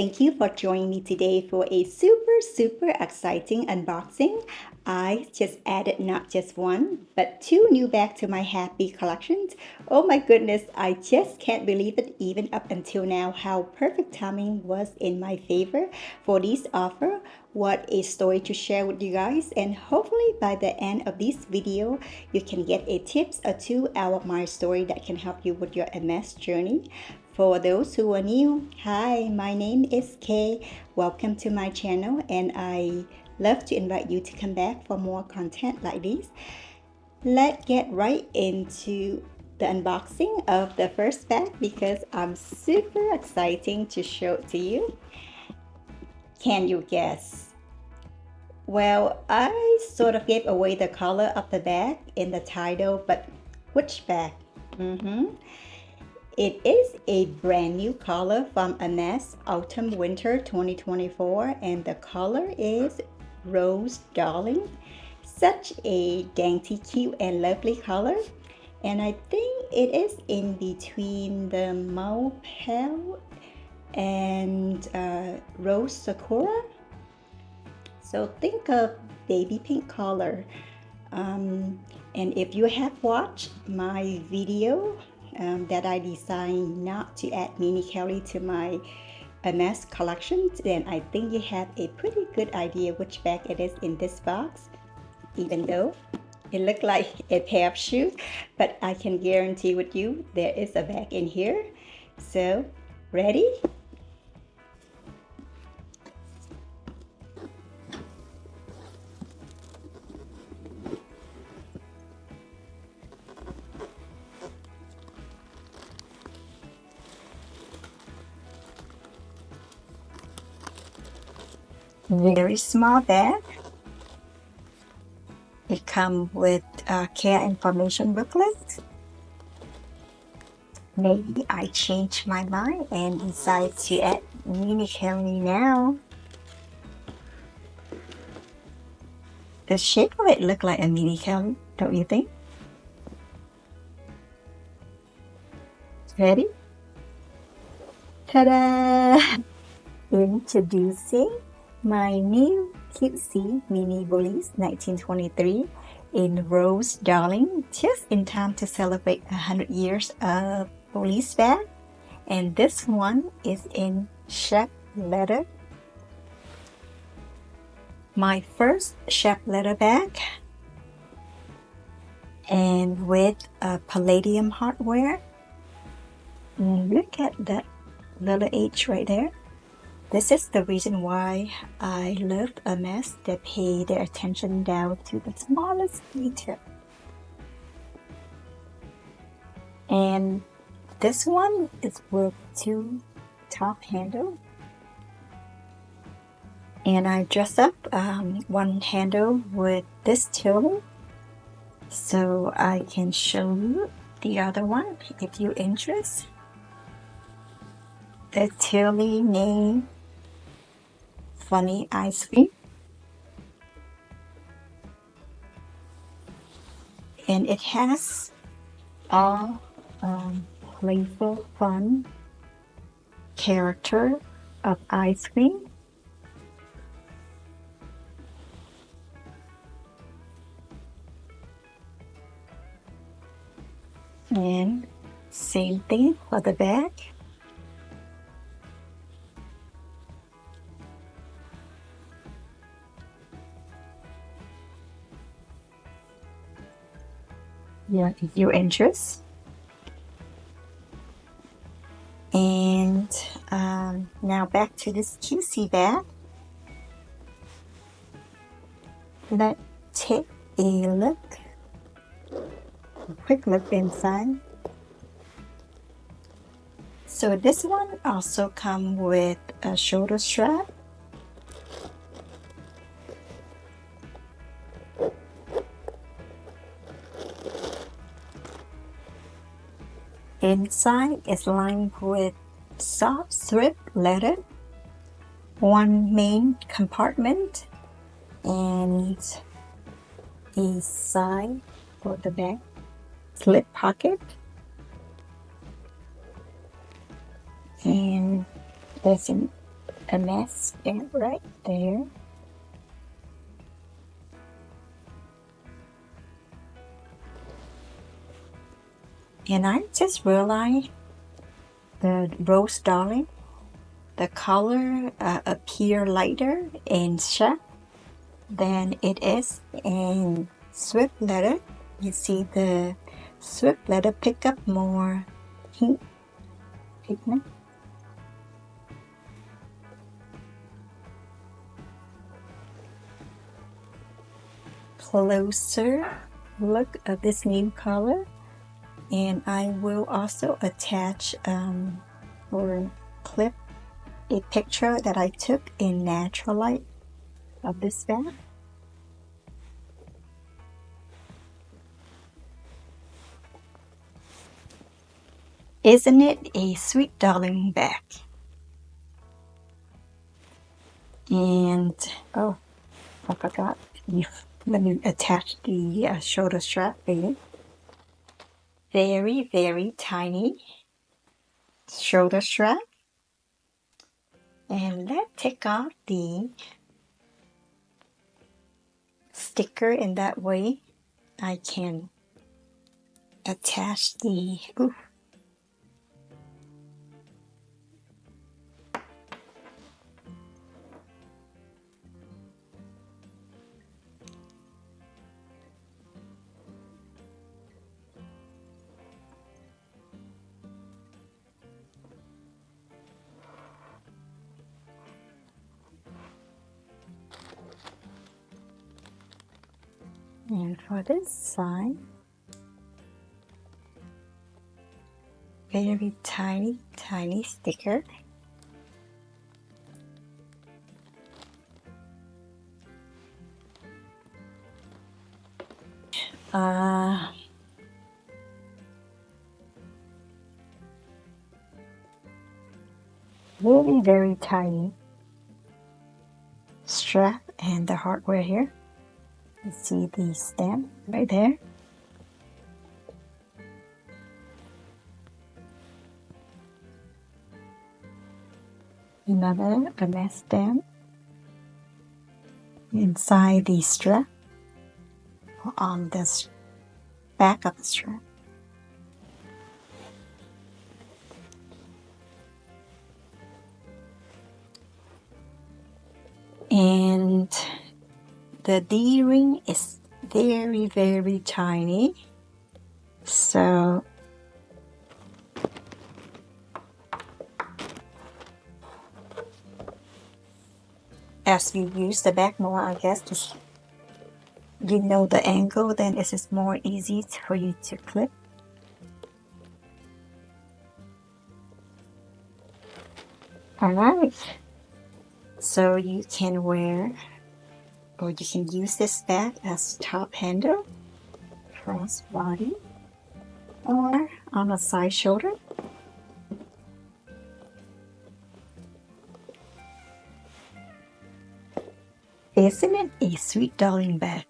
thank you for joining me today for a super exciting unboxing. I just added not just one, but two new bags to my happy collections. Oh my goodness, I just can't believe it even up until now how perfect timing was in my favor for this offer. What a story to share with you guys, and hopefully by the end of this video you can get a tips or two out of my story that can help you with your MS journey. For those who are new, hi, my name is Kay. Welcome to my channel, and I love to invite you to come back for more content like this. Let's get right into the unboxing of the first bag because I'm super exciting to show it to you. Can you guess? Well, I sort of gave away the color of the bag in the title, but which bag? It is a brand new color from Hermes Autumn Winter 2024, and the color is Rose Darling. Such a dainty, cute, and lovely color. And I think it is in between the Mauve Pale and Rose Sakura. So think of baby pink color. And if you have watched my video that I designed not to add mini Kelly to my MS collection, then I think you have a pretty good idea which bag it is in this box, even though it looked like a pair of shoes, but I can guarantee with you there is a bag in here. So, ready? Very small bag. It comes with a care information booklet. Maybe I changed my mind and decide to add mini Kelly now. The shape of it look like a mini Kelly, don't you think? Ready? Ta-da! Introducing my new cutesy mini Bullies 1923 in Rose Darling, just in time to celebrate 100 years of Bullies bag. And this one is in chef leather. My first chef leather bag, and with a palladium hardware. And look at that little H right there. This is the reason why I love Hermes. They pay their attention down to the smallest detail. And this one is with two top handle. And I dress up one handle with this tilly, so I can show you the other one if you're interested. The tilly name Funny Ice Cream, and it has all playful fun character of ice cream. And same thing for the bag. Yeah, if you're interested. And now back to this QC bag. Let's take a look, a quick look inside. So this one also comes with a shoulder strap. Inside is lined with soft strip leather, one main compartment, and a side for the back slip pocket. And there's a mess right there. And I just realized the rose darling, the color appear lighter in Chef than it is in Swift Letter. You see the Swift Letter pick up more pink pigment. Closer look of this new color, and I will also attach or clip a picture that I took in natural light of this bag. Isn't it a sweet darling bag? And oh, I forgot. Let me attach the shoulder strap for you. Very, very tiny shoulder strap. And let's take off the sticker in that way. I can attach the and for this side, very tiny, tiny sticker. Very, very tiny strap and the hardware here. You see the stamp right there. Another Hermes stamp inside the strap on this back of the strap. And the D ring is very, very tiny. So as you use the back more, I guess just you know the angle, then it is more easy for you to clip. Alright, so you can wear or you can use this bag as top handle, cross body, or on a side shoulder. Isn't it a sweet darling bag?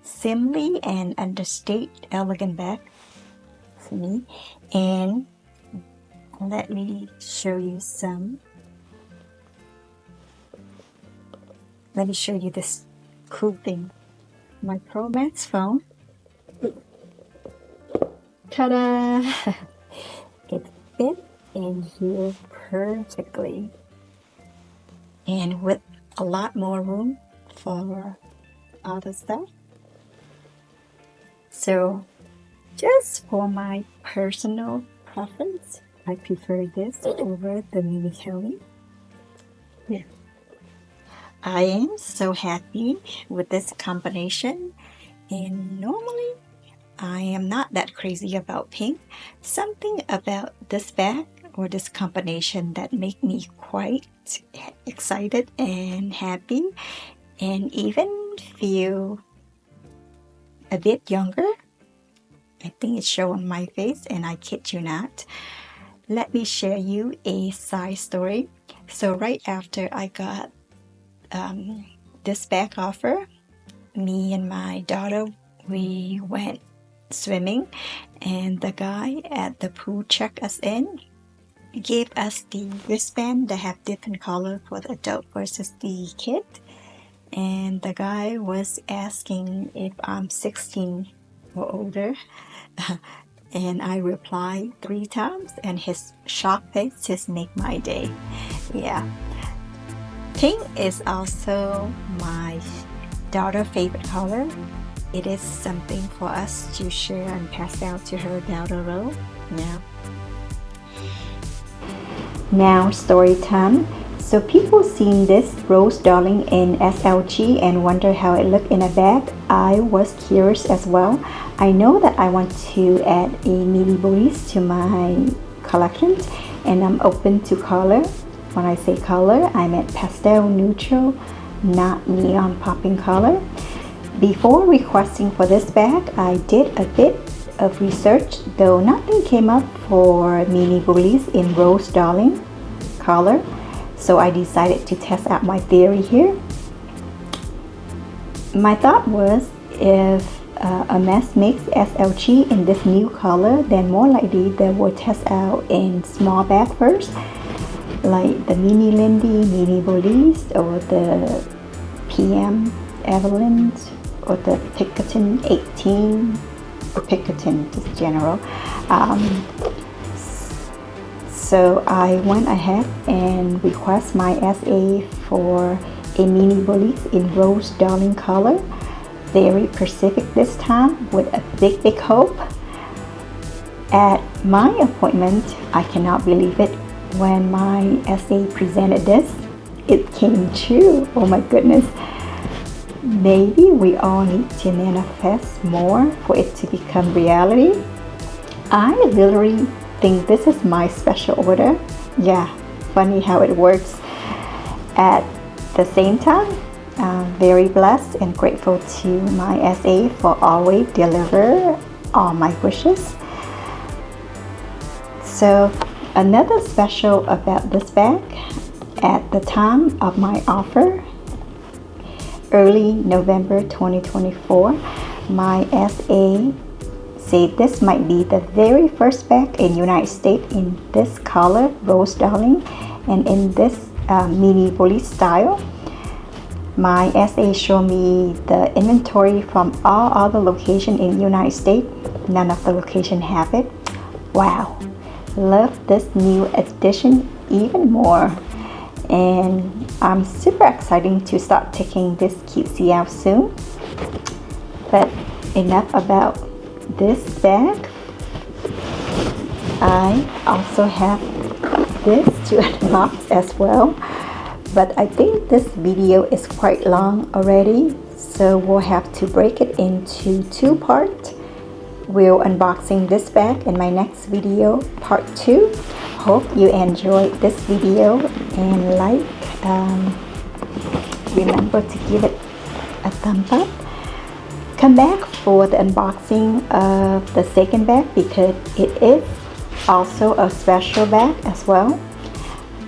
Simply and understated elegant bag for me. And let me show you let me show you this cool thing. My Pro Max phone. Ta-da! It fits in here perfectly. And with a lot more room for other stuff. So just for my personal preference, I prefer this over the mini Kelly. Yeah. I am so happy with this combination, and normally I am not that crazy about pink. Something about this bag or this combination that make me quite excited and happy and even feel a bit younger. I think it's showing my face, and I kid you not. Let me share you a side story. So right after I got this bag offer, me and my daughter, we went swimming, and the guy at the pool checked us in, gave us the wristband that have different color for the adult versus the kid. And the guy was asking if I'm 16 or older. And I replied 3 times, and his shocked face just made my day. Yeah. Pink is also my daughter's favorite color. It is something for us to share and pass out to her down the road. Yeah. Now story time. So people seen this rose darling in SLG and wonder how it looked in a bag. I was curious as well. I know that I want to add a mini booties to my collection, and I'm open to color. When I say color, I meant pastel neutral, not neon popping color. Before requesting for this bag, I did a bit of research, though nothing came up for mini booties in rose darling color. So I decided to test out my theory here. My thought was, if Hermes makes SLG in this new color, then more likely they will test out in small bag first, like the Mini Lindy, Mini Belize, or the PM Evelyn, or the Picotin 18, or Picotin just general. So I went ahead and request my SA for a mini belize in rose darling color. Very Pacific this time, with a big hope. At my appointment, I cannot believe it, when my SA presented this, it came true. Oh my goodness. Maybe we all need to manifest more for it to become reality. I literally think this is my special order. Yeah, funny how it works. At the same time, I'm very blessed and grateful to my SA for always deliver all my wishes. So another special about this bag, at the time of my offer, early November 2024, my SA said this might be the very first bag in United States in this color, rose darling, and in this mini belize style. My SA showed me the inventory from all other locations in United States. None of the locations have it. Wow, love this new addition even more. And I'm super excited to start taking this cutesy out soon. But enough about this bag. I also have this to unbox as well, but I think this video is quite long already, so we'll have to break it into 2 parts. We'll unboxing this bag in my next video, part 2. Hope you enjoyed this video, and remember to give it a thumbs up. Come back for the unboxing of the second bag, because it is also a special bag as well,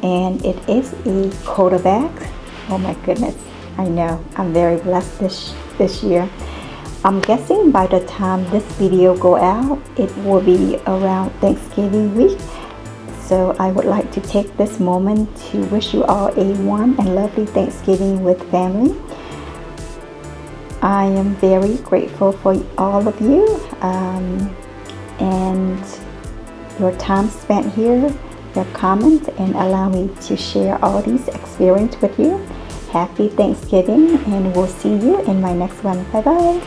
and it is a quarter bag. Oh my goodness, I know I'm very blessed this year. I'm guessing by the time this video go out, it will be around Thanksgiving week. So I would like to take this moment to wish you all a warm and lovely Thanksgiving with family. I am very grateful for all of you, and your time spent here, your comments, and allow me to share all these experiences with you. Happy Thanksgiving, and we'll see you in my next one. Bye bye.